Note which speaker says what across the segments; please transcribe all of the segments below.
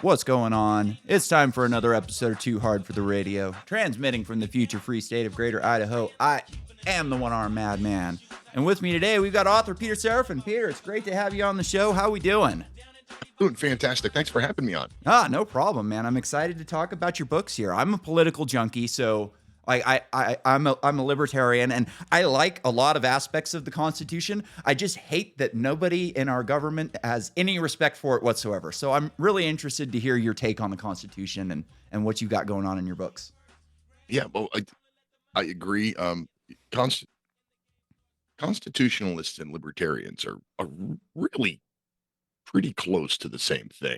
Speaker 1: What's going on? It's time for another episode of Too Hard for the Radio, transmitting from the future free state of Greater Idaho. I am the one-armed madman, and with me today we've got author Peter Serefine. Peter, it's great to have you on the show. How we doing?
Speaker 2: Doing fantastic. Thanks for having me on.
Speaker 1: No problem, man. I'm excited to talk about your books here. I'm a political junkie, so I'm a libertarian, and I like a lot of aspects of the Constitution. I just hate that nobody in our government has any respect for it whatsoever. So I'm really interested to hear your take on the Constitution and what you got going on in your books.
Speaker 2: Yeah, well, I agree. Constitutionalists and libertarians are really pretty close to the same thing.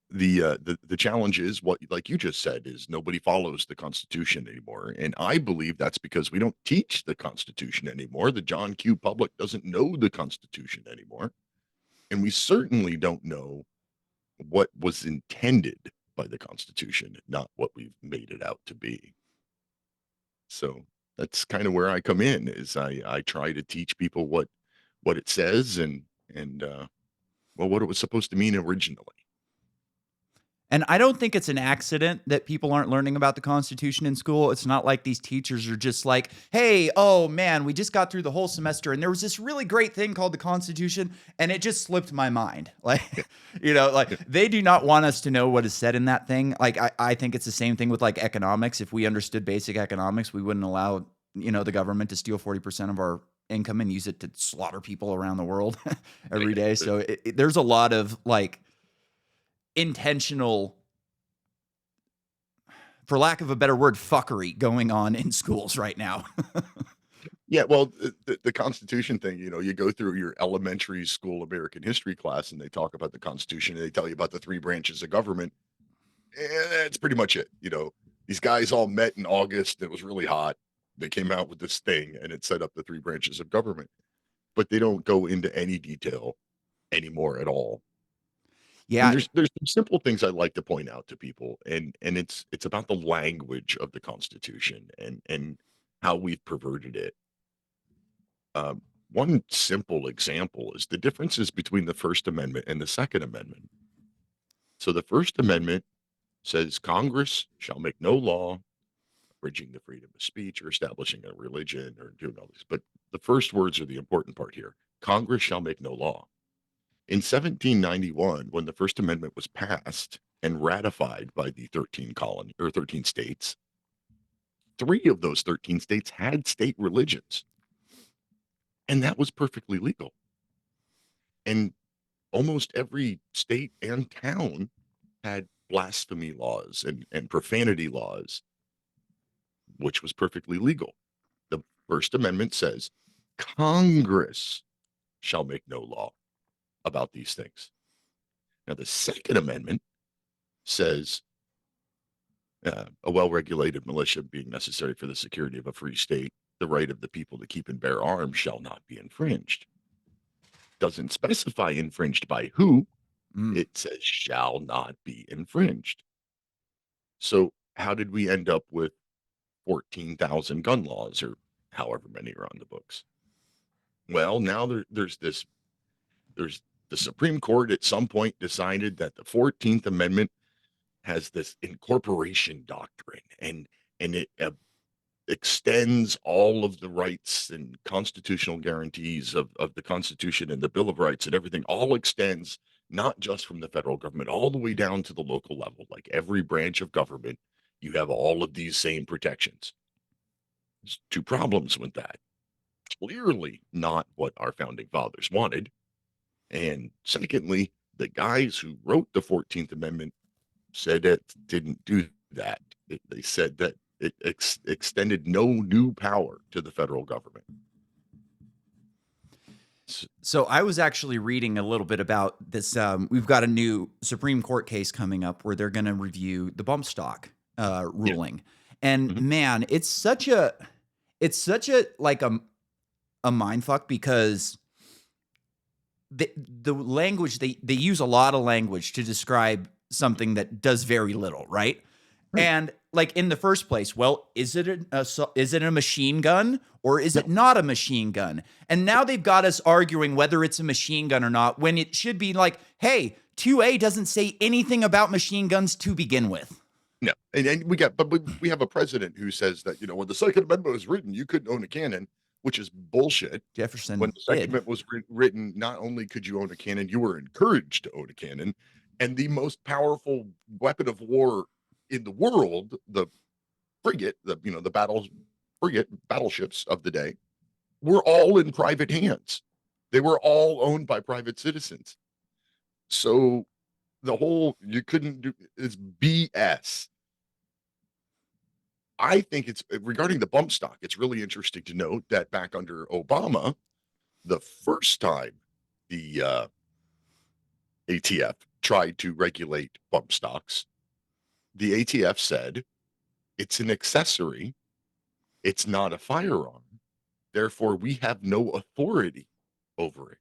Speaker 2: The challenge is what, like you just said, is nobody follows the Constitution anymore. And I believe that's because we don't teach the Constitution anymore. The John Q. public doesn't know the Constitution anymore. And we certainly don't know what was intended by the Constitution, not what we've made it out to be. So that's kind of where I come in, is I try to teach people what it says and what it was supposed to mean originally.
Speaker 1: And I don't think it's an accident that people aren't learning about the Constitution in school. It's not like these teachers are just like, hey, oh man, we just got through the whole semester and there was this really great thing called the Constitution and it just slipped my mind. Like, they do not want us to know what is said in that thing. Like, I think it's the same thing with like economics. If we understood basic economics, we wouldn't allow, the government to steal 40% of our income and use it to slaughter people around the world every day. So there's a lot of like intentional, for lack of a better word, fuckery going on in schools right now.
Speaker 2: Yeah, well, the Constitution thing, you go through your elementary school American history class and they talk about the Constitution and they tell you about the three branches of government. And that's pretty much it. These guys all met in August. It was really hot. They came out with this thing and it set up the three branches of government. But they don't go into any detail anymore at all. Yeah, and there's some simple things I like to point out to people, and it's about the language of the Constitution and how we've perverted it. One simple example is the differences between the First Amendment and the Second Amendment. So the First Amendment says Congress shall make no law abridging the freedom of speech or establishing a religion or doing all this. But the first words are the important part here. Congress shall make no law. In 1791, when the First Amendment was passed and ratified by the 13 states, 3 of those 13 states had state religions. And that was perfectly legal. And almost every state and town had blasphemy laws and profanity laws, which was perfectly legal. The First Amendment says Congress shall make no law about these things. Now, the Second Amendment says a well-regulated militia being necessary for the security of a free state, the right of the people to keep and bear arms shall not be infringed. Doesn't specify infringed by who. It says shall not be infringed. So how did we end up with 14,000 gun laws, or however many are on the books? Well, now there's the Supreme Court at some point decided that the 14th Amendment has this incorporation doctrine and it extends all of the rights and constitutional guarantees of the Constitution and the Bill of Rights and everything all extends not just from the federal government all the way down to the local level. Like every branch of government, you have all of these same protections. There's 2 problems with that. Clearly not what our founding fathers wanted. And secondly, the guys who wrote the 14th Amendment said it didn't do that. They said that it extended no new power to the federal government.
Speaker 1: So I was actually reading a little bit about this. We've got a new Supreme Court case coming up where they're going to review the bump stock ruling. Yeah. And man, it's such a like a mindfuck, because the language, they use a lot of language to describe something that does very little, right? And like in the first place, well, is it a machine gun or is it not a machine gun? And now they've got us arguing whether it's a machine gun or not, when it should be like, hey, 2A doesn't say anything about machine guns to begin with.
Speaker 2: No, and we have a president who says that, when the Second Amendment was written, you couldn't own a cannon, which is bullshit. When
Speaker 1: Jefferson
Speaker 2: the Second
Speaker 1: did.
Speaker 2: Amendment was written, not only could you own a cannon, you were encouraged to own a cannon, and the most powerful weapon of war in the world, the frigate, the battleships of the day, were all in private hands. They were all owned by private citizens. So the whole you couldn't do is BS. I think it's regarding the bump stock. It's really interesting to note that back under Obama, the first time the ATF tried to regulate bump stocks, the ATF said it's an accessory, it's not a firearm. Therefore, we have no authority over it.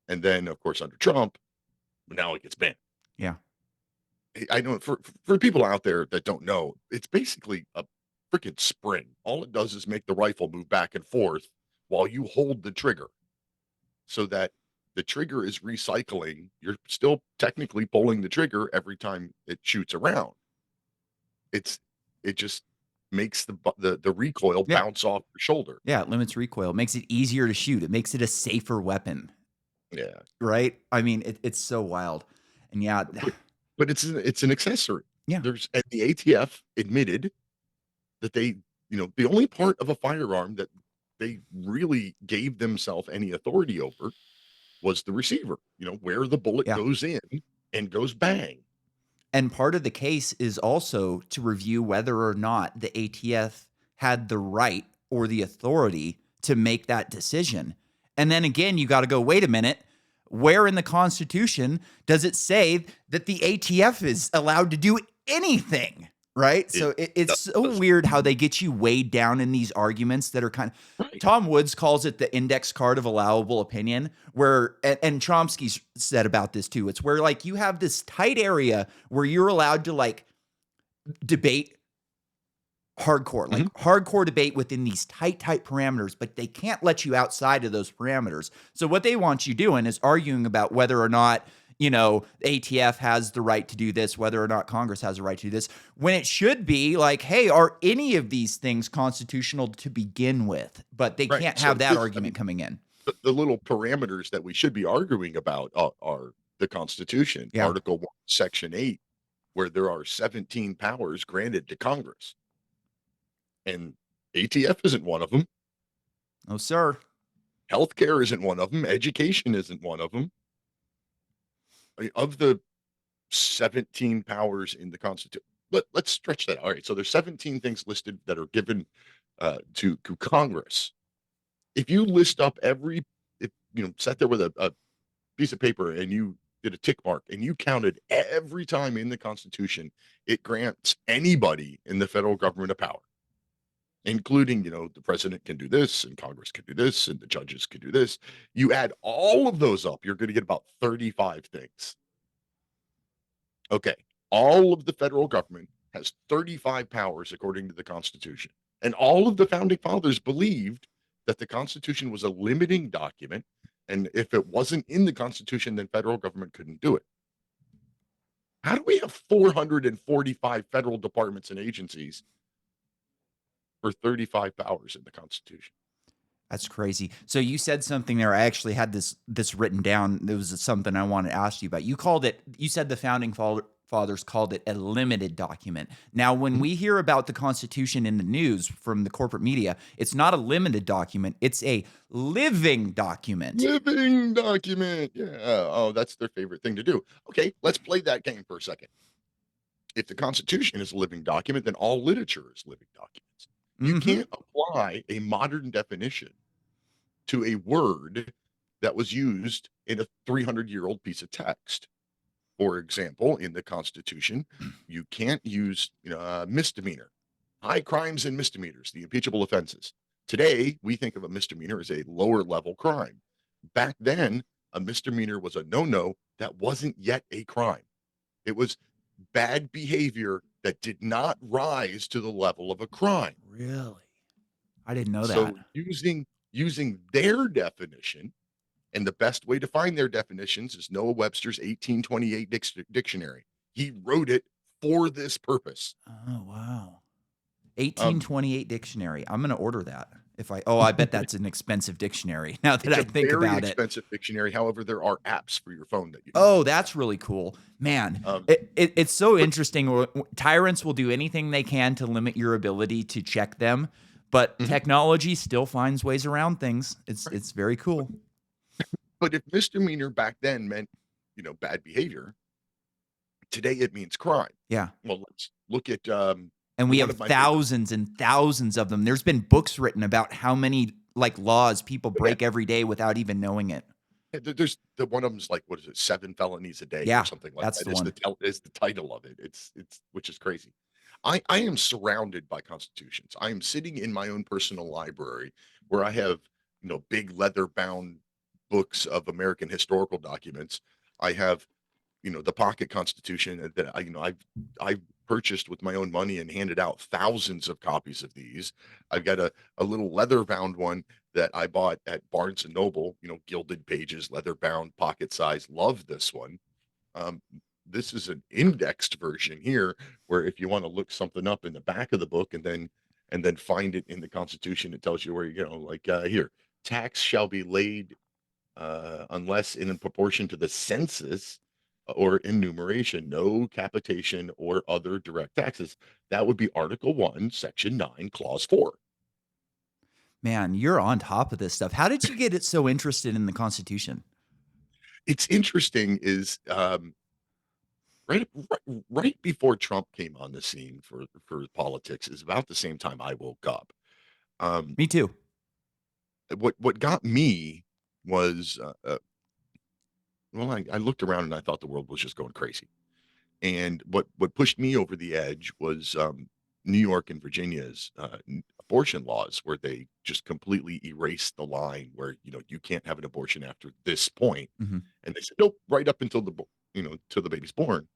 Speaker 2: And then, of course, under Trump, now it gets banned.
Speaker 1: Yeah.
Speaker 2: I know for people out there that don't know, it's basically a freaking spring. All it does is make the rifle move back and forth while you hold the trigger, so that the trigger is recycling. You're still technically pulling the trigger every time it shoots around. It just makes the recoil bounce off your shoulder.
Speaker 1: Yeah, it limits recoil. It makes it easier to shoot. It makes it a safer weapon.
Speaker 2: Yeah.
Speaker 1: Right? I mean, it's so wild. And yeah.
Speaker 2: But it's an accessory.
Speaker 1: Yeah.
Speaker 2: And the ATF admitted that they, the only part of a firearm that they really gave themselves any authority over was the receiver, where the bullet goes in and goes bang.
Speaker 1: And part of the case is also to review whether or not the ATF had the right or the authority to make that decision. And then again, you got to go, wait a minute, where in the Constitution does it say that the ATF is allowed to do anything? Right? So it's so weird how they get you weighed down in these arguments that are kind of, right. Tom Woods calls it the index card of allowable opinion, where, and Chomsky said about this too, it's where like you have this tight area where you're allowed to like debate hardcore, like hardcore debate within these tight parameters, but they can't let you outside of those parameters. So what they want you doing is arguing about whether or not ATF has the right to do this, whether or not Congress has the right to do this, when it should be like, hey, are any of these things constitutional to begin with? But they can't have that argument coming in.
Speaker 2: The little parameters that we should be arguing about are the Constitution, Article 1, Section 8, where there are 17 powers granted to Congress. And ATF isn't one of them.
Speaker 1: No, sir.
Speaker 2: Healthcare isn't one of them. Education isn't one of them. Of the 17 powers in the Constitution, let's stretch that. All right, so there's 17 things listed that are given to Congress. If you list up sat there with a piece of paper and you did a tick mark and you counted every time in the Constitution it grants anybody in the federal government a power, including, the president can do this and Congress can do this and the judges can do this. You add all of those up, you're going to get about 35 things. Okay. All of the federal government has 35 powers according to the Constitution. And all of the founding fathers believed that the Constitution was a limiting document. And if it wasn't in the Constitution, then federal government couldn't do it. How do we have 445 federal departments and agencies for 35 powers in the Constitution?
Speaker 1: That's crazy. So you said something there. I actually had this written down. There was something I wanted to ask you about. You said the founding fathers called it a limited document. Now, when we hear about the Constitution in the news from the corporate media, it's not a limited document. It's a living document.
Speaker 2: Living document. Yeah. Oh, that's their favorite thing to do. Okay, let's play that game for a second. If the Constitution is a living document, then all literature is living documents. You can't apply a modern definition to a word that was used in a 300-year-old piece of text. For example, in the Constitution, you can't use misdemeanor, high crimes and misdemeanors, the impeachable offenses. Today, we think of a misdemeanor as a lower level crime. Back then, a misdemeanor was a no-no that wasn't yet a crime. It was bad behavior that did not rise to the level of a crime.
Speaker 1: Really? I didn't know that.
Speaker 2: So using their definition And the best way to find their definitions is Noah Webster's 1828 dictionary. He wrote it for this purpose.
Speaker 1: Oh, wow.
Speaker 2: Um,
Speaker 1: 1828 dictionary. I'm going to order that. I bet that's an expensive dictionary now that
Speaker 2: it's
Speaker 1: I
Speaker 2: a
Speaker 1: think
Speaker 2: very
Speaker 1: about it.
Speaker 2: expensive dictionary. However, there are apps for your phone that you can
Speaker 1: Oh,
Speaker 2: use.
Speaker 1: that's really cool. Man,
Speaker 2: Um,
Speaker 1: it's so interesting. Tyrants will do anything they can to limit your ability to check them, but
Speaker 2: Mhm.
Speaker 1: technology still finds ways around things. It's very cool.
Speaker 2: But if misdemeanor back then meant, bad behavior, today it means crime.
Speaker 1: Yeah.
Speaker 2: Well, let's look at
Speaker 1: And we
Speaker 2: one
Speaker 1: have
Speaker 2: of my favorite.
Speaker 1: thousands and thousands of them. There's been books written about how many laws people break every day without even knowing it.
Speaker 2: There's one of them's like, what is it, 7 felonies a day
Speaker 1: Yeah,
Speaker 2: or something like
Speaker 1: that's
Speaker 2: that.
Speaker 1: the
Speaker 2: Is
Speaker 1: one.
Speaker 2: is the title of it. It's which is crazy. I am surrounded by constitutions. I am sitting in my own personal library where I have, big leather bound books of American historical documents. I have, the pocket constitution that I've purchased with my own money and handed out thousands of copies of these. I've got a little leather bound one that I bought at Barnes and Noble, gilded pages, leather bound, pocket size. Love this one. Um, this is an indexed version here, where if you want to look something up in the back of the book and then find it in the Constitution, it tells you where here, tax shall be laid unless in proportion to the census or enumeration, no capitation or other direct taxes. That would be Article 1, Section 9, Clause 4.
Speaker 1: Man, you're on top of this stuff. How did you get it so interested in the Constitution?
Speaker 2: It's interesting is right before Trump came on the scene for politics is about the same time I woke up.
Speaker 1: Me too.
Speaker 2: What got me was well, I looked around and I thought the world was just going crazy. And what pushed me over the edge was New York and Virginia's abortion laws, where they just completely erased the line where you can't have an abortion after this point,
Speaker 1: Mhm.
Speaker 2: and they said nope, right up until till the baby's born.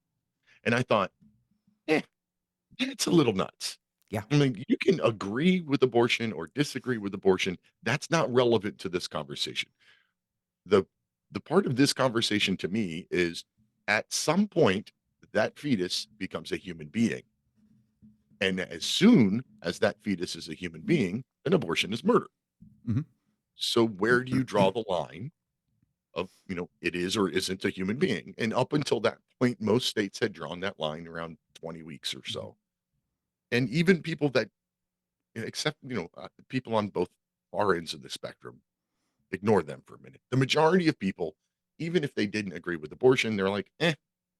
Speaker 2: And I thought, it's a little nuts.
Speaker 1: Yeah.
Speaker 2: I mean, you can agree with abortion or disagree with abortion. That's not relevant to this conversation. The the part of this conversation to me is at some point that fetus becomes a human being. And as soon as that fetus is a human being, an abortion is murder.
Speaker 1: Mhm.
Speaker 2: So where do you draw the line of, it is or isn't a human being? And up until that point, most states had drawn that line around 20 weeks or so. And even people that, except, people on both far ends of the spectrum, ignore them for a minute. The majority of people, even if they didn't agree with abortion, they're like,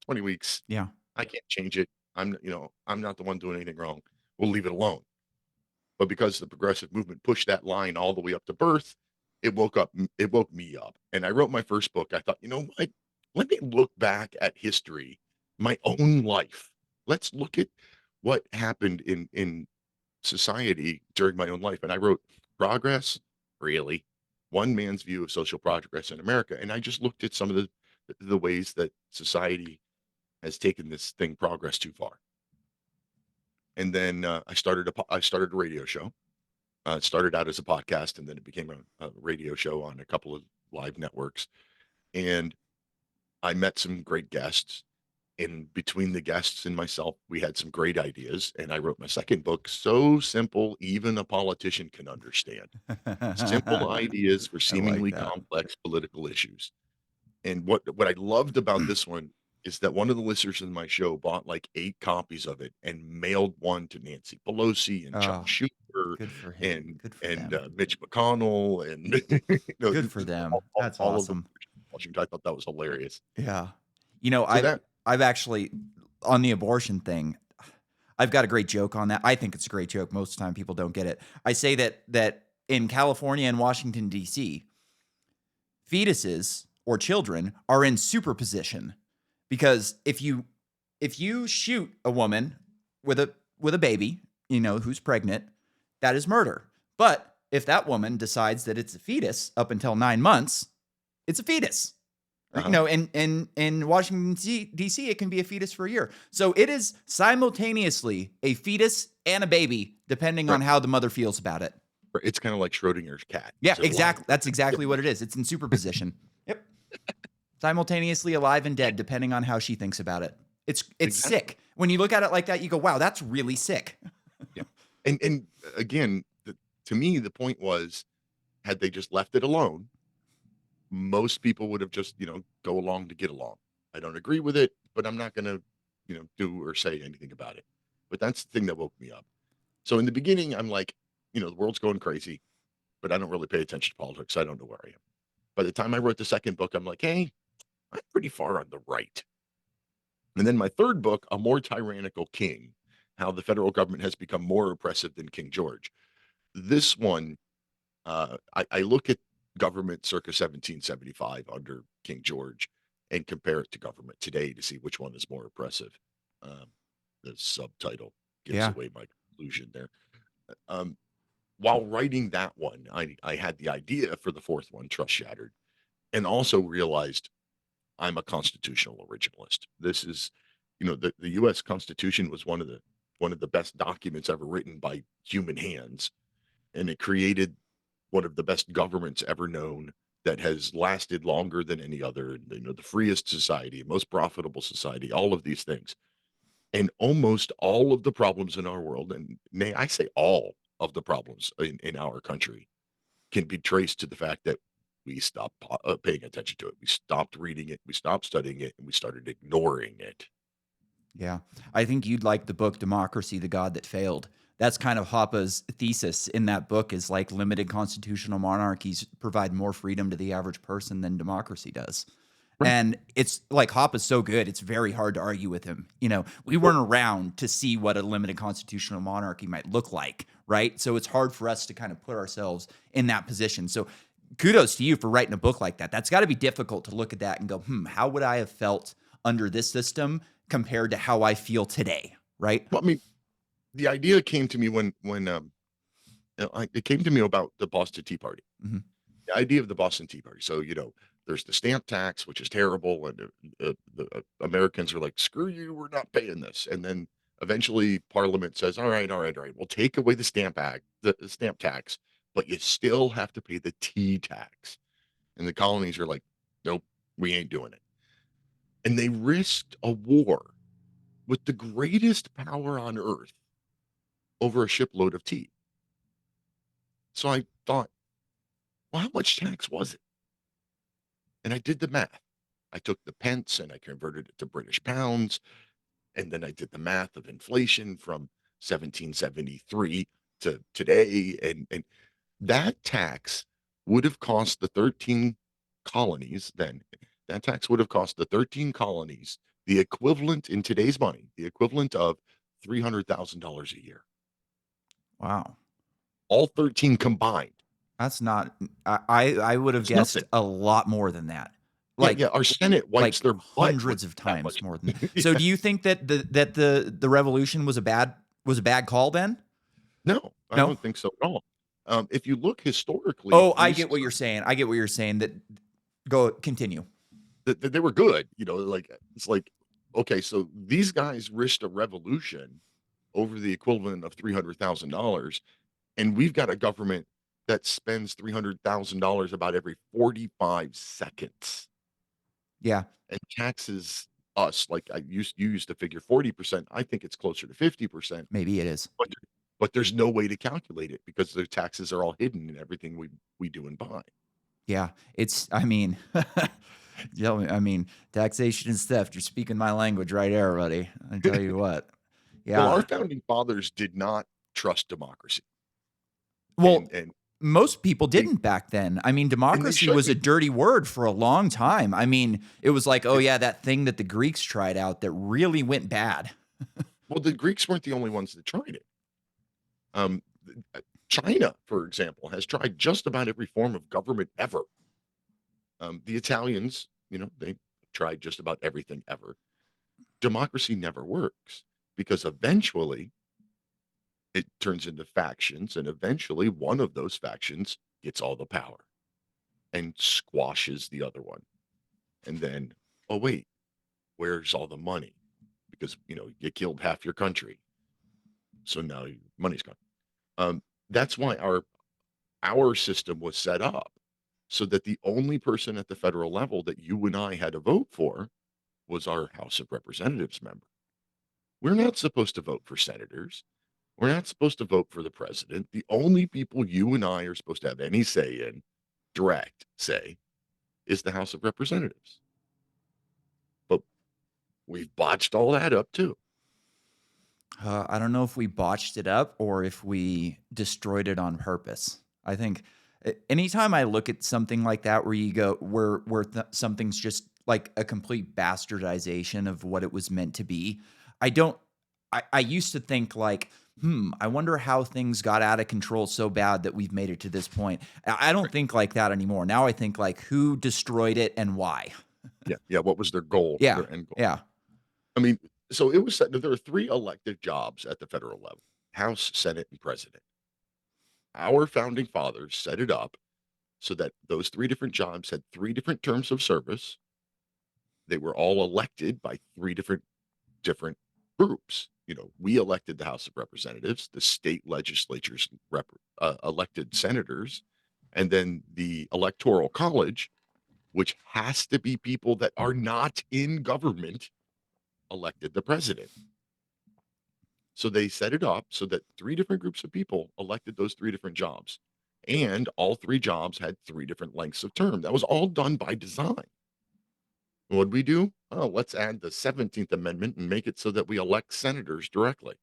Speaker 2: 20 weeks.
Speaker 1: Yeah.
Speaker 2: I can't change it. I'm not the one doing anything wrong. We'll leave it alone. But because the progressive movement pushed that line all the way up to birth, it woke me up. And I wrote my first book. I thought, you know what? Let me look back at history, my own life. Let's look at what happened in society during my own life. And I wrote Progress, really, one man's view of social progress in America. And I just looked at some of the ways that society has taken this thing progress too far. And then I started a radio show. It started out as a podcast, and then it became a radio show on a couple of live networks. And I met some great guests. And between the guests and myself, we had some great ideas. And I wrote my second book, so simple, even a politician can understand. Simple ideas for
Speaker 1: I like
Speaker 2: seemingly
Speaker 1: that.
Speaker 2: complex political issues. And what I loved about this one is that one of the listeners in my show bought like 8 copies of it and mailed one to Nancy Pelosi and Chuck
Speaker 1: Oh,
Speaker 2: Schumer
Speaker 1: good for him.
Speaker 2: and
Speaker 1: Good for them.
Speaker 2: Mitch McConnell and
Speaker 1: Good for them. That's
Speaker 2: all of them.
Speaker 1: awesome.
Speaker 2: I thought that was hilarious.
Speaker 1: Yeah.
Speaker 2: So that
Speaker 1: I've actually, on the abortion thing, I've got a great joke on that. I think it's a great joke. Most of the time people don't get it. I say that in California and Washington, D.C., fetuses or children are in superposition, because if you shoot a woman with a baby, who's pregnant, that is murder. But if that woman decides that it's a fetus up until 9 months, it's a fetus. In Washington, D.C., it can be a fetus for a year. So it is simultaneously a fetus and a baby, depending on how the mother feels about it.
Speaker 2: it's kind of like Schrodinger's cat.
Speaker 1: Yeah,
Speaker 2: It's a line.
Speaker 1: exactly. That's exactly what it is. It's in superposition. Simultaneously alive and dead, depending on how she thinks about it. It's
Speaker 2: Exactly.
Speaker 1: sick. When you look at it like that, you go, "Wow, that's really sick."
Speaker 2: Yeah. And again, to me, the point was, had they just left it alone, most people would have just, go along to get along. I don't agree with it, but I'm not going to, do or say anything about it. But that's the thing that woke me up. So in the beginning, I'm like, the world's going crazy, but I don't really pay attention to politics. I don't know where I am. By the time I wrote the second book, I'm like, hey, I'm pretty far on the right. And then my third book, A More Tyrannical King, How the Federal Government Has Become More Oppressive Than King George. This one, I look at government circa 1775 under King George and compare it to government today to see which one is more oppressive. Um, the subtitle gives
Speaker 1: Yeah.
Speaker 2: away my conclusion there. Um, while writing that one, I had the idea for the fourth one, Trust Shattered, and also realized I'm a constitutional originalist. This is, the U.S. Constitution was one of the best documents ever written by human hands, and it created one of the best governments ever known that has lasted longer than any other. The freest society, most profitable society, all of these things, and almost all of the problems in our world, and may I say all of the problems in our country, can be traced to the fact that we stopped paying attention to it. We stopped reading it. We stopped studying it, and we started ignoring it.
Speaker 1: Yeah. I think you'd like the book Democracy, the God That Failed. That's kind of Hoppe's thesis in that book is like limited constitutional monarchies provide more freedom to the average person than democracy does.
Speaker 2: Right.
Speaker 1: And it's like Hoppe's so good, it's very hard to argue with him. We
Speaker 2: Well,
Speaker 1: weren't around to see what a limited constitutional monarchy might look like, right? So it's hard for us to kind of put ourselves in that position. So kudos to you for writing a book like that. That's got to be difficult to look at that and go, how would I have felt under this system compared to how I feel today, right?
Speaker 2: I mean, the idea came to me when it came to me about the Boston Tea Party.
Speaker 1: Mhm.
Speaker 2: The idea of the Boston Tea Party. So, there's the stamp tax, which is terrible, and the Americans are like, "Screw you, we're not paying this." And then eventually, Parliament says, "All right, all right, all right, we'll take away the stamp tax, but you still have to pay the tea tax." And the colonies are like, "Nope, we ain't doing it." And they risked a war with the greatest power on earth over a shipload of tea. So I thought, well, how much tax was it? And I did the math. I took the pence and I converted it to British pounds. And then I did the math of inflation from 1773 to today. And that tax would have cost the 13 colonies then, that tax would have cost the 13 colonies the equivalent in today's money, the equivalent of $300,000 a year,
Speaker 1: Wow.
Speaker 2: all 13 combined.
Speaker 1: That's not I would have
Speaker 2: It's
Speaker 1: guessed
Speaker 2: nothing.
Speaker 1: a lot more than that.
Speaker 2: Yeah,
Speaker 1: Like
Speaker 2: yeah. Our Senate wipes
Speaker 1: like
Speaker 2: their butt with
Speaker 1: hundreds of
Speaker 2: that
Speaker 1: times
Speaker 2: much.
Speaker 1: more than So
Speaker 2: Yeah.
Speaker 1: do you think that the revolution was a bad call then?
Speaker 2: No, I
Speaker 1: No?
Speaker 2: don't think so at all. If you look historically,
Speaker 1: Oh, I
Speaker 2: these
Speaker 1: get what you're saying. I get what you're saying that go continue.
Speaker 2: they were good. Like it's like, okay, so these guys risked a revolution over the equivalent of $300,000, and we've got a government that spends $300,000 about every 45 seconds
Speaker 1: Yeah,
Speaker 2: and taxes us like you used to figure 40%. I think it's closer to 50%,
Speaker 1: maybe it is.
Speaker 2: but there's no way to calculate it because the taxes are all hidden in everything we do and buy.
Speaker 1: Yeah, it's I mean, taxation is theft. You're speaking my language right there, buddy. I tell you what.
Speaker 2: Well, our
Speaker 1: Yeah.
Speaker 2: founding fathers did not trust democracy,
Speaker 1: Well,
Speaker 2: and
Speaker 1: most people
Speaker 2: they
Speaker 1: didn't back then. I mean,
Speaker 2: and they
Speaker 1: democracy was a
Speaker 2: shouldn't.
Speaker 1: dirty word for a long time. I mean, it was like, oh
Speaker 2: It,
Speaker 1: yeah, that thing that the Greeks tried out that really went bad.
Speaker 2: well, the Greeks weren't the only ones that tried it. China, for example, has tried just about every form of government ever. The Italians, they tried just about everything ever. Democracy never works because eventually it turns into factions, and eventually one of those factions gets all the power and squashes the other one. And then, oh, wait, where's all the money? Because, you killed half your country. So now money's gone. That's why our system was set up so that the only person at the federal level that you and I had to vote for was our House of Representatives member. We're not supposed to vote for senators. We're not supposed to vote for the president. The only people you and I are supposed to have any say in, direct say, is the House of Representatives. But we've botched all that up too.
Speaker 1: I don't know if we botched it up or if we destroyed it on purpose. I think anytime I look at something like that, where you go, where something's just like a complete bastardization of what it was meant to be, I don't. I used to think like, I wonder how things got out of control so bad that we've made it to this point. I don't think like that anymore. Now I think like, who destroyed it and why?
Speaker 2: Yeah. What was their goal?
Speaker 1: Yeah,
Speaker 2: Their end goal?
Speaker 1: yeah,
Speaker 2: I mean, so it was said that there are 3 elected jobs at the federal level: House, Senate, and President. Our founding fathers set it up so that those 3 different jobs had 3 different terms of service. They were all elected by 3 different groups. We elected the House of Representatives, the state legislatures elected senators, and then the Electoral College, which has to be people that are not in government, elected the president. So they set it up so that 3 different groups of people elected those 3 different jobs. And all 3 jobs had 3 different lengths of term. That was all done by design. What'd we do? Oh, let's add the 17th Amendment and make it so that we elect senators directly.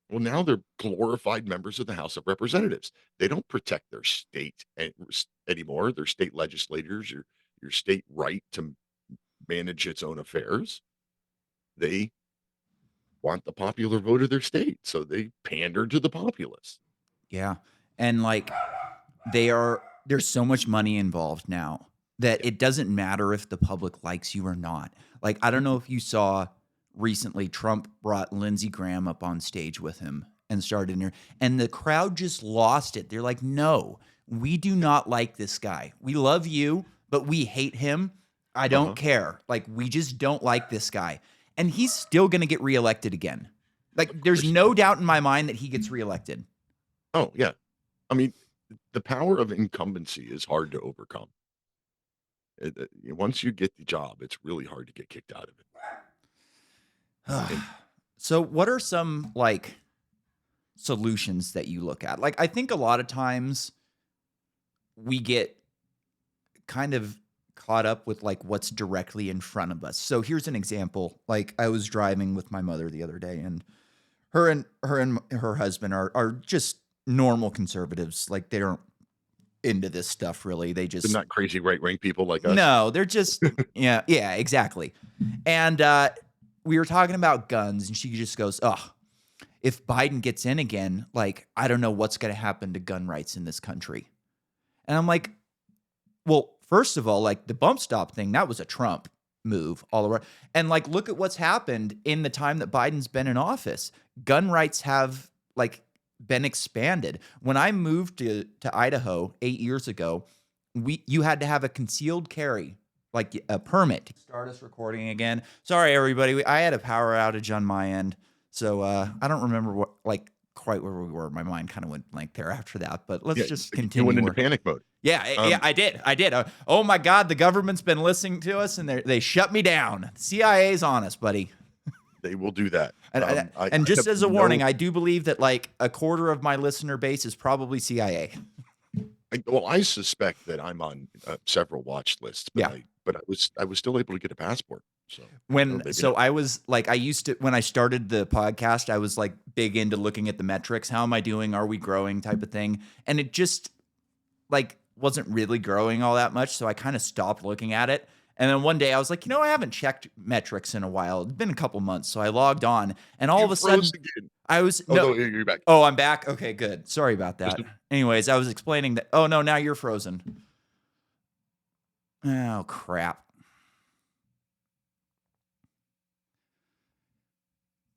Speaker 2: Well, now they're glorified members of the House of Representatives. They don't protect their state anymore, their state legislators, your state right to manage its own affairs. They want the popular vote of their state, so they pander to the populace.
Speaker 1: yeah. And like there's so much money involved now that it doesn't matter if the public likes you or not. Like, I don't know if you saw recently, Trump brought Lindsey Graham up on stage with him and started in here, and the crowd just lost it. They're like, no, we do not like this guy. We love you, but we hate him. I don't care. Like, we just don't like this guy. And he's still going to get reelected again. Like, there's no doubt in my mind that he gets reelected.
Speaker 2: Oh, yeah. I mean, the power of incumbency is hard to overcome. Once you get the job, it's really hard to get kicked out of it.
Speaker 1: So what are some like solutions that you look at? Like, I think a lot of times we get kind of caught up with like what's directly in front of us. So here's an example. Like, I was driving with my mother the other day, and her husband are just normal conservatives. Like, they aren't into this stuff really. They
Speaker 2: They're
Speaker 1: just
Speaker 2: not crazy right-wing people like us.
Speaker 1: no, they're just yeah, exactly. And we were talking about guns, and she just goes, "Oh, if Biden gets in again, like, I don't know what's going to happen to gun rights in this country." And I'm like, well, first of all, like, the bump stop thing, that was a Trump move all around. And like, look at what's happened in the time that Biden's been in office. Gun rights have like been expanded. When I moved to Idaho 8 years ago, you had to have a concealed carry, like a permit. Start us recording again. Sorry, everybody. I had a power outage on my end, so I don't remember what like quite where we were. My mind kind of went blank there after that. But let's just
Speaker 2: You
Speaker 1: continue.
Speaker 2: went into panic mode.
Speaker 1: Yeah, I did. Oh my God, the government's been listening to us, and they shut me down. The CIA's on us, buddy.
Speaker 2: They will do that.
Speaker 1: And just as a warning, I do believe that like a quarter of my listener base is probably CIA.
Speaker 2: I suspect that I'm on several watch lists, but I was still able to get a passport. So
Speaker 1: I was like, when I started the podcast, I was like big into looking at the metrics. How am I doing? Are we growing? Type of thing. And it just like wasn't really growing all that much. So I kind of stopped looking at it. And then one day I was like, I haven't checked metrics in a while. It's been a couple months. So I logged on, and all of a sudden I was,
Speaker 2: no, you're back.
Speaker 1: Oh, I'm back. Okay, good. Sorry about that. Anyways, I was explaining that. Oh no, now you're frozen. Oh crap.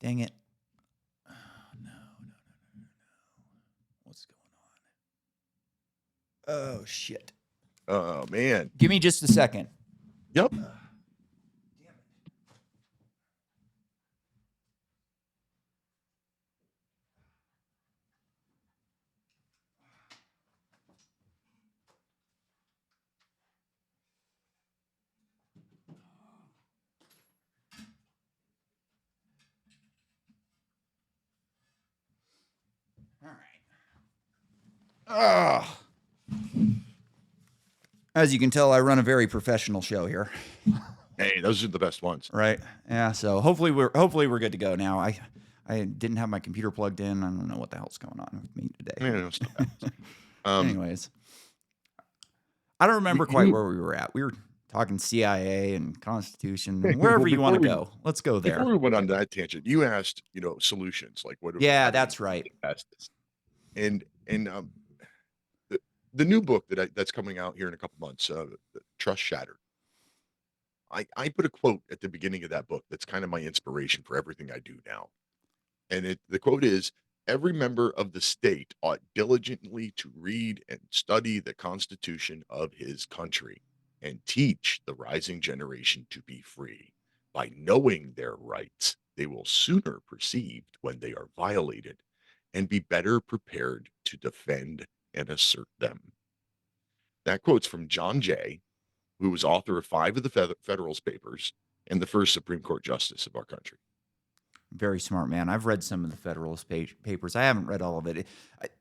Speaker 1: Dang it. Oh, no. What's going on? Oh shit.
Speaker 2: Oh man.
Speaker 1: Give me just a second.
Speaker 2: Yep.
Speaker 1: Damn it. right. As you can tell, I run a very professional show here.
Speaker 2: Hey, those are the best ones.
Speaker 1: Right. Yeah. So hopefully we're good to go now. I didn't have my computer plugged in. I don't know what the hell's going on with me today.
Speaker 2: Yeah, no, stuff happens.
Speaker 1: Anyways, I don't remember quite where we were at. We were talking CIA and Constitution, wherever you want to go. Let's go there.
Speaker 2: Before we went on that tangent, you asked, solutions like what?
Speaker 1: Yeah, that's right.
Speaker 2: And the new book that's coming out here in a couple months, Trust Shattered. I put a quote at the beginning of that book that's kind of my inspiration for everything I do now. And the quote is, every member of the state ought diligently to read and study the Constitution of his country and teach the rising generation to be free. By knowing their rights, they will sooner perceive when they are violated and be better prepared to defend and assert them. That quote's from John Jay, who was author of 5 of the Federalist Papers and the first Supreme Court Justice of our country.
Speaker 1: Very smart man. I've read some of the Federalist Papers. I haven't read all of it.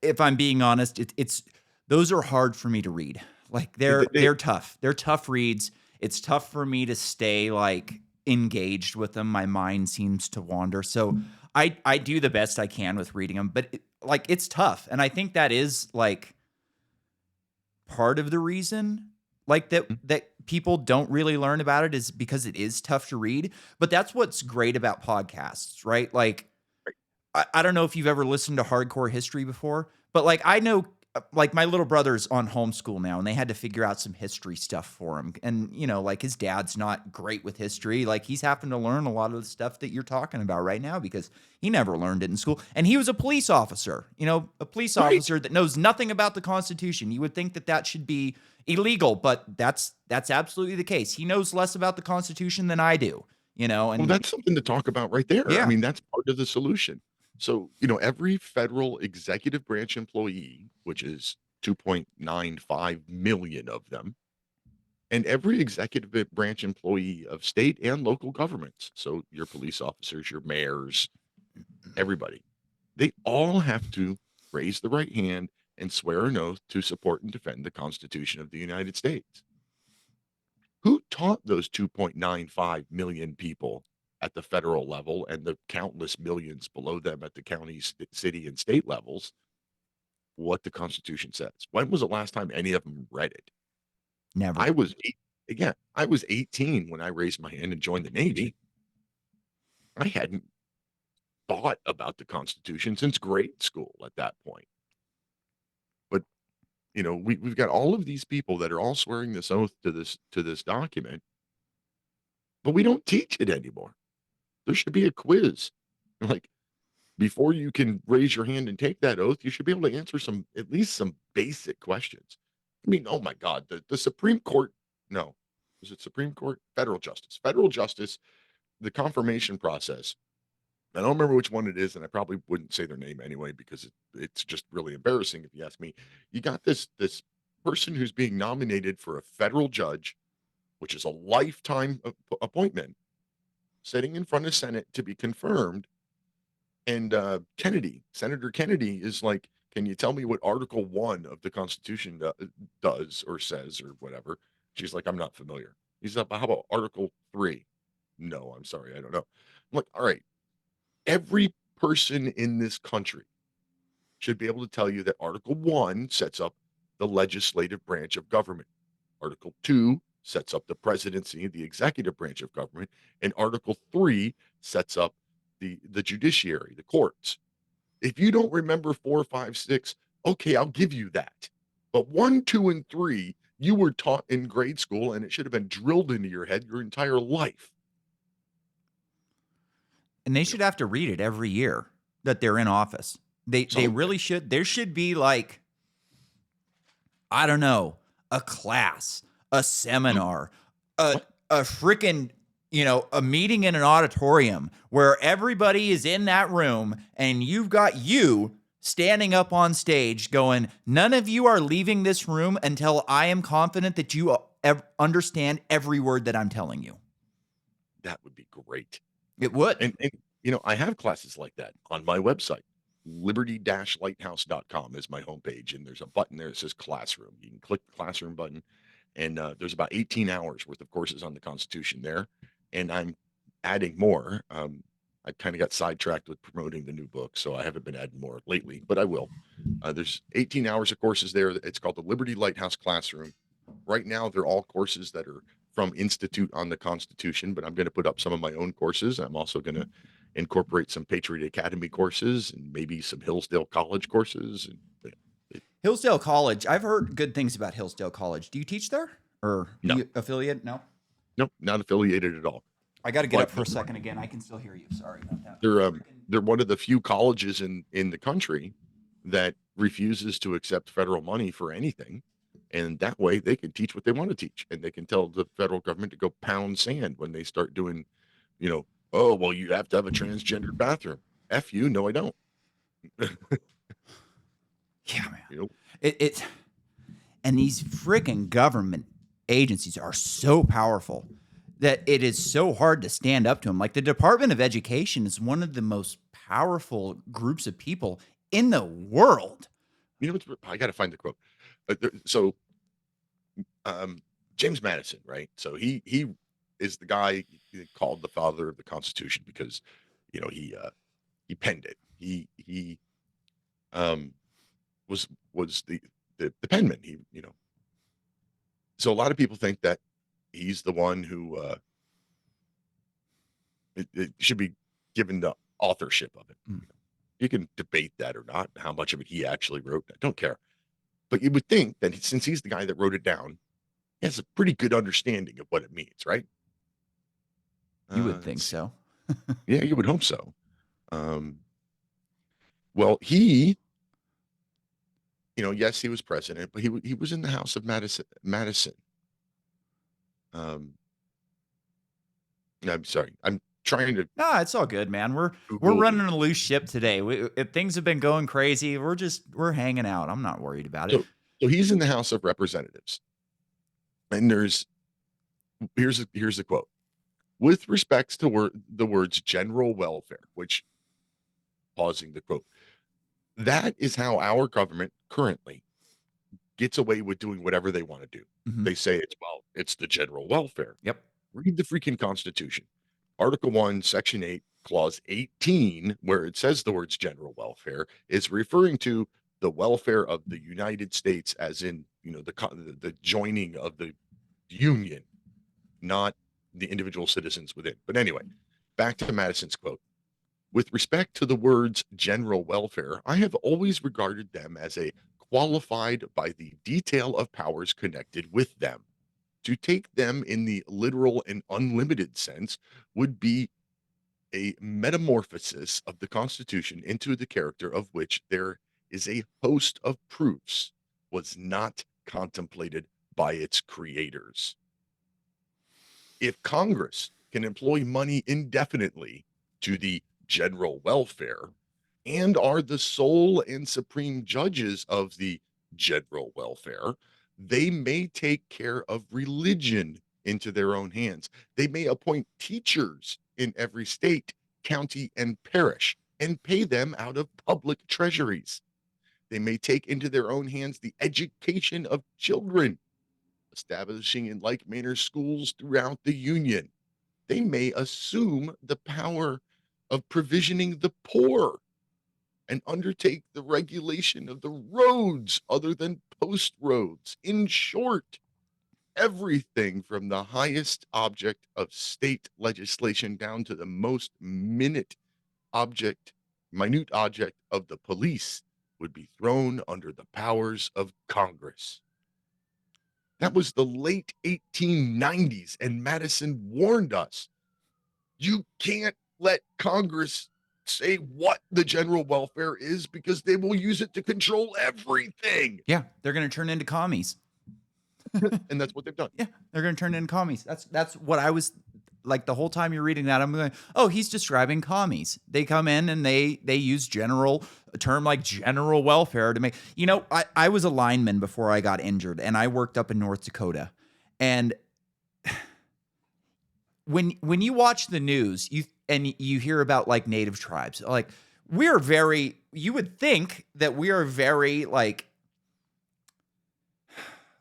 Speaker 1: If I'm being honest, it's those are hard for me to read. Like they're tough. They're tough reads. It's tough for me to stay like engaged with them. My mind seems to wander. So I do the best I can with reading them, but it's tough. And I think that is like part of the reason that people don't really learn about it is because it is tough to read. But that's what's great about podcasts, right? Like, I don't know if you've ever listened to Hardcore History before, but like I know, like my little brother's on homeschool now, and they had to figure out some history stuff for him. And like his dad's not great with history. Like he's having to learn a lot of the stuff that you're talking about right now because he never learned it in school. And he was a police officer, a police officer that knows nothing about the Constitution. You would think that should be illegal, but that's absolutely the case. He knows less about the Constitution than I do, and
Speaker 2: well, that's something to talk about right there.
Speaker 1: Yeah.
Speaker 2: I mean, that's part of the solution. So, every federal executive branch employee, which is 2.95 million of them, and every executive branch employee of state and local governments, so your police officers, your mayors, everybody, they all have to raise the right hand and swear an oath to support and defend the Constitution of the United States. Who taught those 2.95 million people at the federal level and the countless millions below them at the county, city, and state levels what the Constitution says? When was the last time any of them read it?
Speaker 1: Never.
Speaker 2: I was 18 when I raised my hand and joined the Navy. I hadn't thought about the Constitution since grade school at that point. But we've got all of these people that are all swearing this oath to this document, but we don't teach it anymore. There should be a quiz. Like, before you can raise your hand and take that oath, you should be able to answer at least some basic questions. I mean, oh my God, the Supreme Court, no, was it Supreme Court? Federal Justice, the confirmation process. I don't remember which one it is, and I probably wouldn't say their name anyway, because it's just really embarrassing if you ask me. You got this person who's being nominated for a federal judge, which is a lifetime appointment, sitting in front of Senate to be confirmed. And Senator Kennedy is like, can you tell me what Article 1 of the Constitution does or says or whatever? She's like, I'm not familiar. He's like, how about Article 3? No, I'm sorry, I don't know. I'm like, all right, every person in this country should be able to tell you that Article 1 sets up the legislative branch of government. Article 2 sets up the presidency, the executive branch of government, and Article 3 sets up the judiciary, the courts. If you don't remember 4, 5, 6, okay, I'll give you that. But 1, 2, and 3, you were taught in grade school, and it should have been drilled into your head your entire life.
Speaker 1: And they should have to read it every year that they're in office. They really should. There should be like, I don't know, a class, a seminar, a freaking, a meeting in an auditorium where everybody is in that room and you've got you standing up on stage going, none of you are leaving this room until I am confident that you understand every word that I'm telling you.
Speaker 2: That would be great.
Speaker 1: It would.
Speaker 2: And I have classes like that on my website, liberty-lighthouse.com is my homepage, and there's a button there that says classroom. You can click the classroom button, and there's about 18 hours worth of courses on the Constitution there, and I'm adding more. I kind of got sidetracked with promoting the new book, so I haven't been adding more lately, but I will. There's 18 hours of courses there. It's called the Liberty Lighthouse Classroom. Right now, they're all courses that are from Institute on the Constitution, but I'm going to put up some of my own courses. I'm also going to incorporate some Patriot Academy courses and maybe some Hillsdale College courses. And
Speaker 1: Hillsdale College. I've heard good things about Hillsdale College. Do you teach there, or
Speaker 2: No.
Speaker 1: you affiliate? No.
Speaker 2: Nope, not affiliated at all.
Speaker 1: I got to get up for a second again. I can still hear you. Sorry about that.
Speaker 2: They're one of the few colleges in the country that refuses to accept federal money for anything. And that way they can teach what they want to teach, and they can tell the federal government to go pound sand when they start doing, oh, well, you have to have a transgender bathroom. F you. No, I don't.
Speaker 1: Yeah, man. And these freaking government agencies are so powerful that it is so hard to stand up to them. Like the Department of Education is one of the most powerful groups of people in the world.
Speaker 2: I got to find the quote. James Madison, right? So he is the guy called the father of the Constitution because, he penned it. He was the penman. So a lot of people think that he's the one who it should be given the authorship of it. You can debate that or not, how much of it he actually wrote. I don't care. But you would think that since he's the guy that wrote it down, he has a pretty good understanding of what it means, right?
Speaker 1: You would think so.
Speaker 2: Yeah, you would hope so. Well, he, yes, he was president, but he was in the House of Madison. I'm sorry. I'm trying to.
Speaker 1: No, it's all good, man. We're running a loose ship today. If things have been going crazy, we're hanging out. I'm not worried about it.
Speaker 2: So he's in the House of Representatives, and here's the quote: with respects to the words general welfare, which, pausing the quote, that is how our government currently gets away with doing whatever they want to do.
Speaker 1: Mhm.
Speaker 2: They say it's the general welfare.
Speaker 1: Yep.
Speaker 2: Read the freaking Constitution. Article 1, Section 8, Clause 18, where it says the words general welfare, is referring to the welfare of the United States, as in, the joining of the Union, not the individual citizens within. But anyway, back to Madison's quote. With respect to the words general welfare, I have always regarded them as qualified by the detail of powers connected with them. To take them in the literal and unlimited sense would be a metamorphosis of the Constitution into the character of which there is a host of proofs was not contemplated by its creators. If Congress can employ money indefinitely to the general welfare and are the sole and supreme judges of the general welfare, they may take care of religion into their own hands. They may appoint teachers in every state, county, and parish and pay them out of public treasuries. They may take into their own hands the education of children, establishing in like manner schools throughout the Union. They may assume the power of provisioning the poor and undertake the regulation of the roads other than post roads. In short, everything from the highest object of state legislation down to the most minute object of the police would be thrown under the powers of Congress. That was the late 1890s, and Madison warned us. You can't let Congress say what the general welfare is because they will use it to control everything.
Speaker 1: Yeah, they're going to turn into commies.
Speaker 2: And that's what they've done.
Speaker 1: Yeah, they're going to turn into commies. That's what I was like the whole time you're reading that. I'm going, oh, he's describing commies. They come in and they use a term like general welfare to make, I was a lineman before I got injured, and I worked up in North Dakota. And when you watch the news, you hear about like native tribes, like you would think that we are very, like,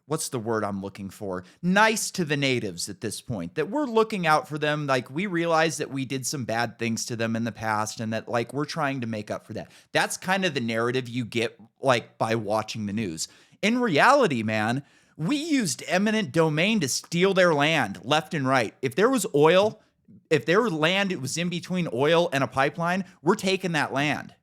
Speaker 1: what's the word I'm looking for? Nice to the natives at this point, that we're looking out for them. Like, we realize that we did some bad things to them in the past and that, like, we're trying to make up for that. That's kind of the narrative you get, like, by watching the news. In reality, man, we used eminent domain to steal their land left and right. If there was oil, if there was land, it was in between oil and a pipeline, we're taking that land.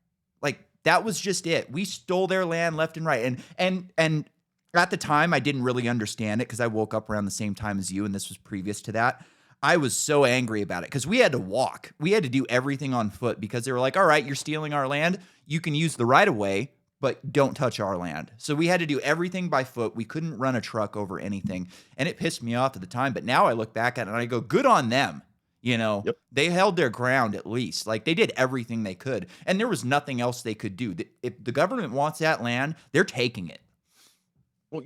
Speaker 1: Like, that was just it. We stole their land left and right. And at the time, I didn't really understand it because I woke up around the same time as you, and this was previous to that. I was so angry about it because we had to walk. We had to do everything on foot because they were like, all right, you're stealing our land. You can use the right of way, but don't touch our land. So we had to do everything by foot. We couldn't run a truck over anything. And it pissed me off at the time. But now I look back at it and I go, good on them. You know,
Speaker 2: Yep.
Speaker 1: they held their ground at least. Like, they did everything they could. And there was nothing else they could do. If the government wants that land, they're taking it.
Speaker 2: Well,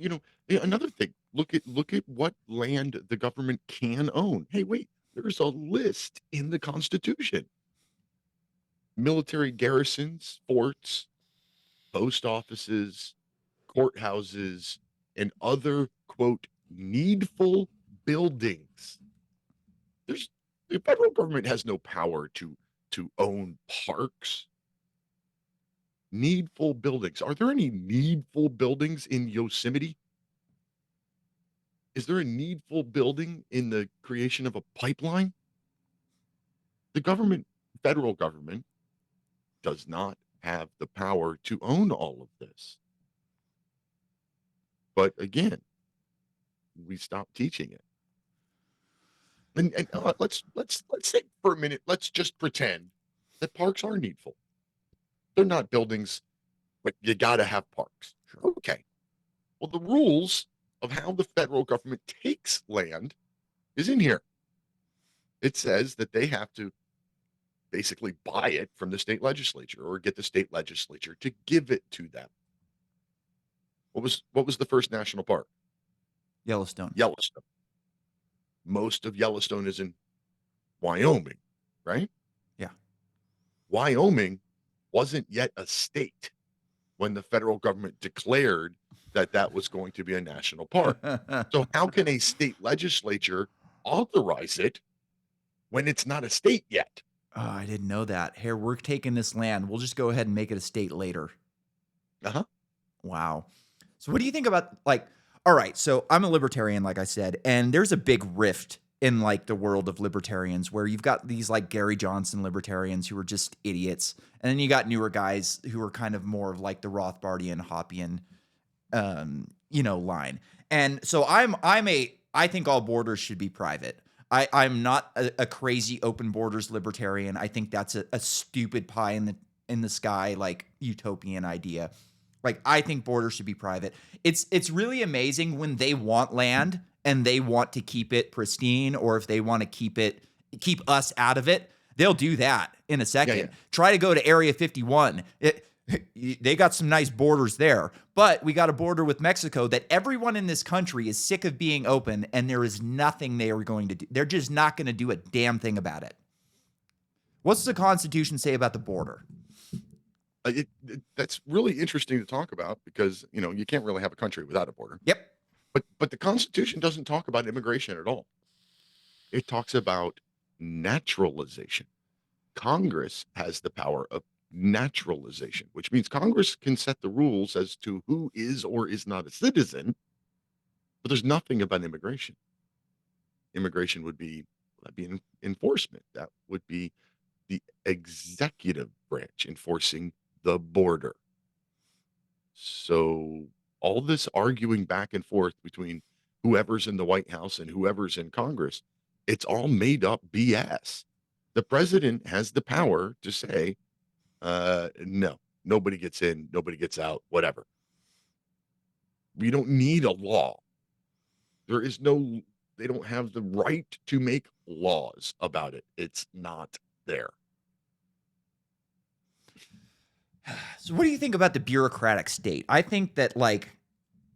Speaker 2: another thing, look at what land the government can own. Hey, wait, there's a list in the Constitution. Military garrisons, forts, post offices, courthouses, and other, quote, needful buildings. The federal government has no power to own parks. Needful buildings. Are there any needful buildings in Yosemite? Is there a needful building in the creation of a pipeline? The federal government, does not have the power to own all of this. But again, we stopped teaching it. And let's say for a minute, let's just pretend that parks are needful. They're not buildings, but you got to have parks.
Speaker 1: Sure.
Speaker 2: Okay. Well, the rules of how the federal government takes land is in here. It says that they have to basically buy it from the state legislature or get the state legislature to give it to them. What was the first national park?
Speaker 1: Yellowstone.
Speaker 2: Yellowstone. Most of Yellowstone is in Wyoming, right?
Speaker 1: Yeah.
Speaker 2: Wyoming wasn't yet a state when the federal government declared that was going to be a national park. So how can a state legislature authorize it when it's not a state yet?
Speaker 1: Oh, I didn't know that. Here, we're taking this land. We'll just go ahead and make it a state later.
Speaker 2: Uh-huh.
Speaker 1: Wow. So what do you think about, like, all right, so I'm a libertarian, like I said, and there's a big rift in, like, the world of libertarians where you've got these, like, Gary Johnson libertarians who are just idiots. And then you got newer guys who are kind of more of like the Rothbardian, Hoppian, line. And so I think all borders should be private. I'm not a crazy open borders libertarian. I think that's a stupid pie in the sky, like, utopian idea. Like, I think borders should be private. It's really amazing when they want land and they want to keep it pristine, or if they want to keep us out of it, they'll do that in a second.
Speaker 2: Yeah.
Speaker 1: Try to go to Area 51. They got some nice borders there, but we got a border with Mexico that everyone in this country is sick of being open, and there is nothing they are going to do. They're just not going to do a damn thing about it. What's the Constitution say about the border?
Speaker 2: That's really interesting to talk about because, you can't really have a country without a border.
Speaker 1: Yep.
Speaker 2: But the Constitution doesn't talk about immigration at all. It talks about naturalization. Congress has the power of naturalization, which means Congress can set the rules as to who is or is not a citizen, but there's nothing about immigration. Immigration would be enforcement. That would be the executive branch enforcing the border. So all this arguing back and forth between whoever's in the White House and whoever's in Congress, it's all made up BS. The president has the power to say, no, nobody gets in, nobody gets out, whatever. We don't need a law. They don't have the right to make laws about it. It's not there.
Speaker 1: So what do you think about the bureaucratic state? I think that, like,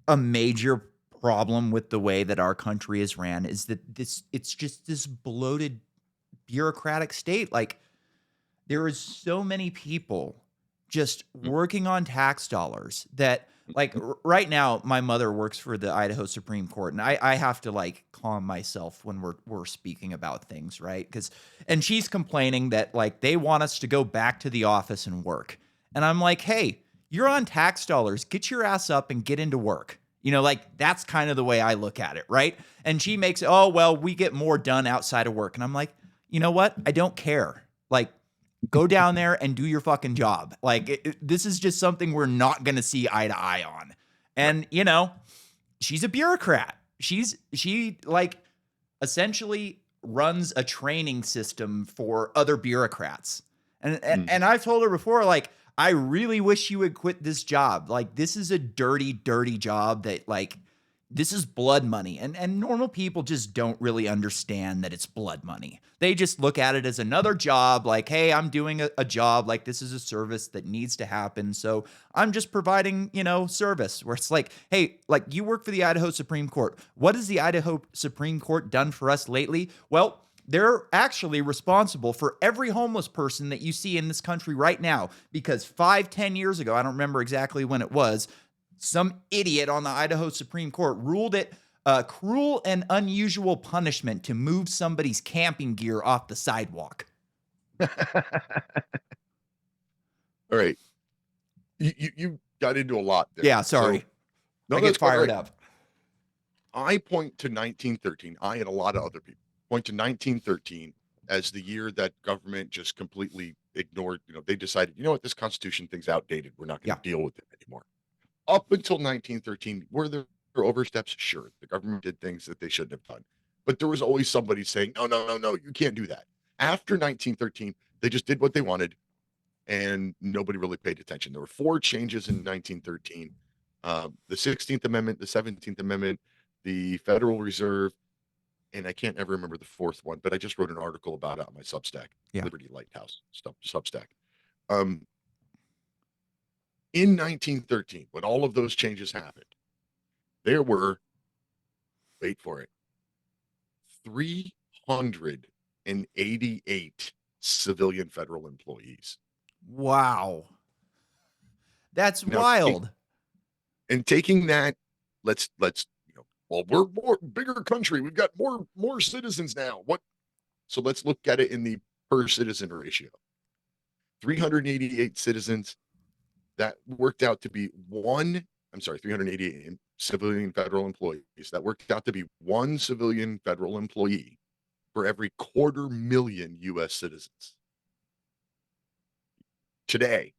Speaker 1: a major problem with the way that our country is ran is that it's just this bloated bureaucratic state. Like, there is so many people just
Speaker 2: Mm,
Speaker 1: working on tax dollars that like
Speaker 2: mhm.
Speaker 1: right now my mother works for the Idaho Supreme Court, and I have to like calm myself when we're speaking about things, right? Cuz and she's complaining that like they want us to go back to the office and work. And I'm like, "Hey, you're on tax dollars. Get your ass up and get into work." You know, like that's kind of the way I look at it, right? And she makes, "Oh, well, we get more done outside of work." And I'm like, "You know what? I don't care. Like go down there and do your fucking job." Like this is just something we're not going to see eye to eye on.
Speaker 2: Right.
Speaker 1: And you know, she's a bureaucrat. She like essentially runs a training system for other bureaucrats.
Speaker 2: Mhm.
Speaker 1: And I've told her before like I really wish you would quit this job. Like this is a dirty job that like this is blood money. And normal people just don't really understand that it's blood money. They just look at it as another job like, "Hey, I'm doing a job, like this is a service that needs to happen. So I'm just providing, you know, service." Where it's like, "Hey, like you work for the Idaho Supreme Court. What has the Idaho Supreme Court done for us lately?" Well, they're actually responsible for every homeless person that you see in this country right now because 5, 10 years ago, I don't remember exactly when it was, some idiot on the Idaho Supreme Court ruled it a cruel and unusual punishment to move somebody's camping gear off the sidewalk.
Speaker 2: All right. You got into a lot there.
Speaker 1: Yeah,
Speaker 2: So
Speaker 1: sorry. I
Speaker 2: no,
Speaker 1: get
Speaker 2: that's quite all
Speaker 1: fired
Speaker 2: right.
Speaker 1: up.
Speaker 2: I point to 1913. I and a lot of other people point to 1913 as the year that government just completely ignored. They decided, you know what, this Constitution thing's outdated. We're not going
Speaker 1: Yeah.
Speaker 2: to deal with it anymore. Up until 1913, were there oversteps? Sure, the government did things that they shouldn't have done, but there was always somebody saying, "No, no, no, no, you can't do that." After 1913, they just did what they wanted, and nobody really paid attention. There were four changes in 1913: the 16th Amendment, the 17th Amendment, the Federal Reserve, and I can't ever remember the fourth one. But I just wrote an article about it on my Substack,
Speaker 1: Yeah.
Speaker 2: Liberty Lighthouse stuff, Substack. Um, in 1913, when all of those changes happened, there were, wait for it, 388 civilian federal employees.
Speaker 1: Wow. That's
Speaker 2: Now,
Speaker 1: wild.
Speaker 2: taking that, let's well, we're more bigger country. We've got more citizens now. What? So let's look at it in the per citizen ratio. 388 citizens. That worked out to be one. I'm sorry, 388 civilian federal employees. That worked out to be one civilian federal employee for every 250,000 U.S. citizens. Today,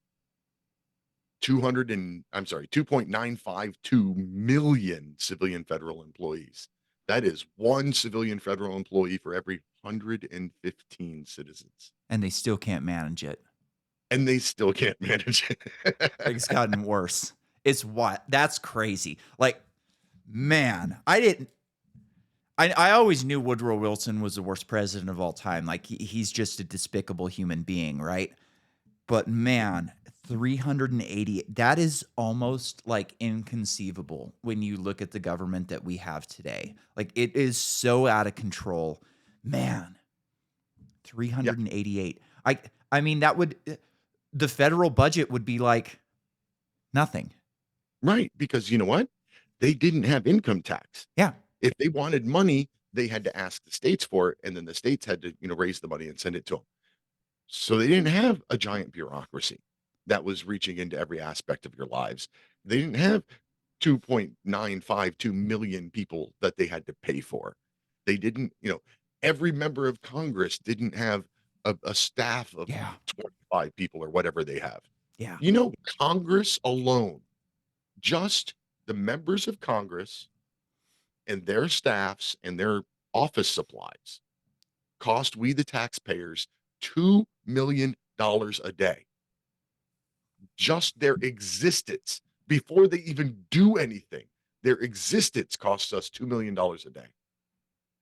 Speaker 2: 2.952 million civilian federal employees. That is one civilian federal employee for every 115 citizens.
Speaker 1: And they still can't manage it.
Speaker 2: And they still can't manage it.
Speaker 1: Like it's gotten worse. It's what? That's crazy. Like, man, I always knew Woodrow Wilson was the worst president of all time. Like he's just a despicable human being, right? But man, 380, that is almost like inconceivable when you look at the government that we have today. Like it is so out of control. Man,
Speaker 2: Yeah,
Speaker 1: 388. I mean that would the federal budget would be like nothing.
Speaker 2: right. Because you know what? They didn't have income tax.
Speaker 1: Yeah.
Speaker 2: If they wanted money, they had to ask the states for it, and then the states had to, raise the money and send it to them. So they didn't have a giant bureaucracy that was reaching into every aspect of your lives. They didn't have 2.952 million people that they had to pay for. They didn't, every member of Congress didn't have a staff of
Speaker 1: Yeah.
Speaker 2: 25 people or whatever they have.
Speaker 1: Yeah.
Speaker 2: Congress alone, just the members of Congress and their staffs and their office supplies cost we the taxpayers $2 million a day. Just their existence, before they even do anything, their existence costs us $2 million a day.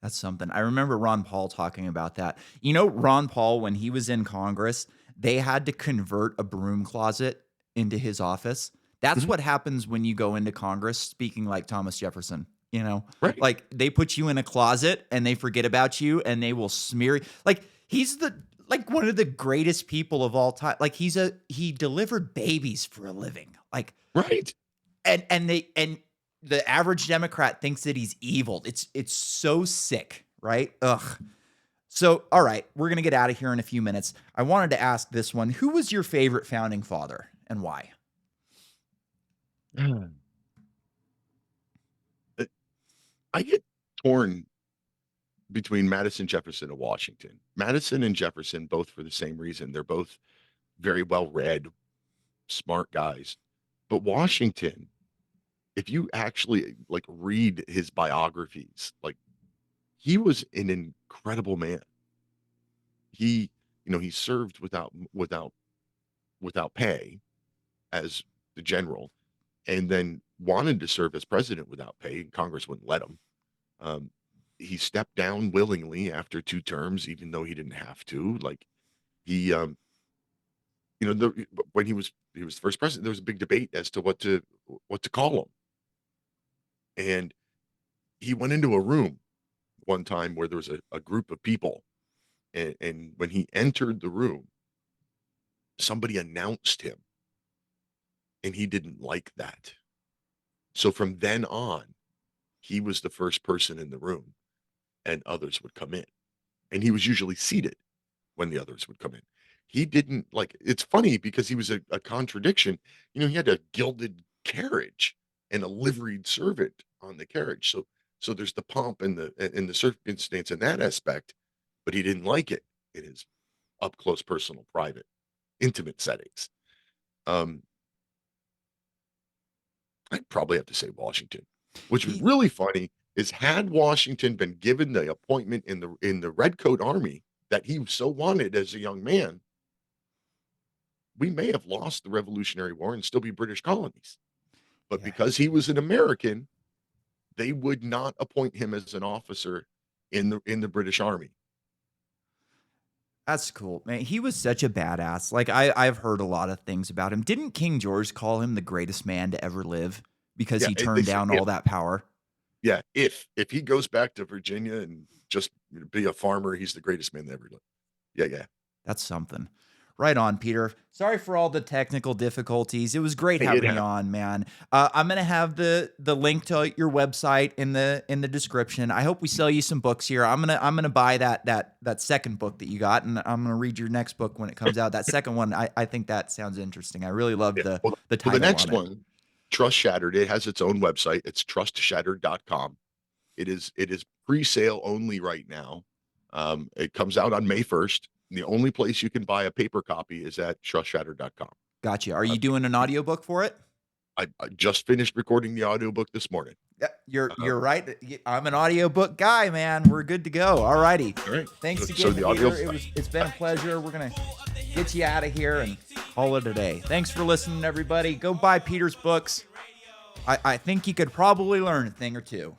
Speaker 1: That's something. I remember Ron Paul talking about that. You know, Ron Paul, when he was in Congress, they had to convert a broom closet into his office. That's
Speaker 2: Mhm.
Speaker 1: what happens when you go into Congress, speaking like Thomas Jefferson. You know,
Speaker 2: Right.
Speaker 1: like they put you in a closet and they forget about you and they will smear. Like he's the like one of the greatest people of all time. Like he delivered babies for a living. Like
Speaker 2: Right.
Speaker 1: and the average Democrat thinks that he's evil. It's so sick, right? Ugh. So, all right, we're gonna get out of here in a few minutes. I wanted to ask this one: who was your favorite founding father and why?
Speaker 2: Uh, I get torn between Madison, Jefferson, and Washington. Madison and Jefferson, both for the same reason. They're both very well read, smart guys. But Washington, if you actually like read his biographies, like he was an incredible man. He, he served without pay as the general, and then wanted to serve as president without pay, and Congress wouldn't let him. Um, he stepped down willingly after 2 terms, even though he didn't have to. Like he, when he was the first president, there was a big debate as to what to call him, and he went into a room one time where there was a group of people, and when he entered the room, somebody announced him, and he didn't like that. So from then on, he was the first person in the room, and others would come in, and he was usually seated when the others would come in. He didn't like. It's funny because he was a contradiction. He had a gilded carriage and a liveried servant on the carriage. So there's the pomp and the circumstance in that aspect, but he didn't like it in his up close, personal, private, intimate settings. I'd probably have to say Washington, which was really funny. Is had Washington been given the appointment in the Redcoat Army that he so wanted as a young man, we may have lost the Revolutionary War and still be British colonies. But
Speaker 1: Yeah.
Speaker 2: because he was an American, they would not appoint him as an officer in the British Army.
Speaker 1: That's cool, man. He was such a badass. Like I've heard a lot of things about him. Didn't King George call him the greatest man to ever live because
Speaker 2: Yeah,
Speaker 1: he
Speaker 2: they
Speaker 1: turned
Speaker 2: say
Speaker 1: down all that power?
Speaker 2: yeah, if he goes back to Virginia and just be a farmer, he's the greatest man that ever lived. Yeah, yeah.
Speaker 1: That's something. Right on, Peter. Sorry for all the technical difficulties. It was great
Speaker 2: Hey, it
Speaker 1: having you
Speaker 2: happened.
Speaker 1: on, man. I'm gonna have the link to your website in the description. I hope we sell you some books here. I'm gonna buy that second book that you got, and I'm gonna read your next book when it comes out. That second one, I think that sounds interesting. I really love
Speaker 2: Yeah.
Speaker 1: the
Speaker 2: Well,
Speaker 1: the
Speaker 2: well, the
Speaker 1: title
Speaker 2: next
Speaker 1: on it.
Speaker 2: one, Trust Shattered, it has its own website. It's trustshattered.com. It is pre-sale only right now. It comes out on May 1st. The only place you can buy a paper copy is at trustshattered.com.
Speaker 1: Gotcha. Are
Speaker 2: Uh,
Speaker 1: you doing an audiobook for it?
Speaker 2: I just finished recording the audiobook this morning.
Speaker 1: Yeah, you're
Speaker 2: Um,
Speaker 1: right. I'm an audiobook guy, man. We're good to go. All righty.
Speaker 2: all right.
Speaker 1: Thanks
Speaker 2: So
Speaker 1: again,
Speaker 2: the audio.
Speaker 1: Peter. It's been a pleasure. We're gonna get you out of here and call it a day. Thanks for listening, everybody. Go buy Peter's books. I think you could probably learn a thing or two.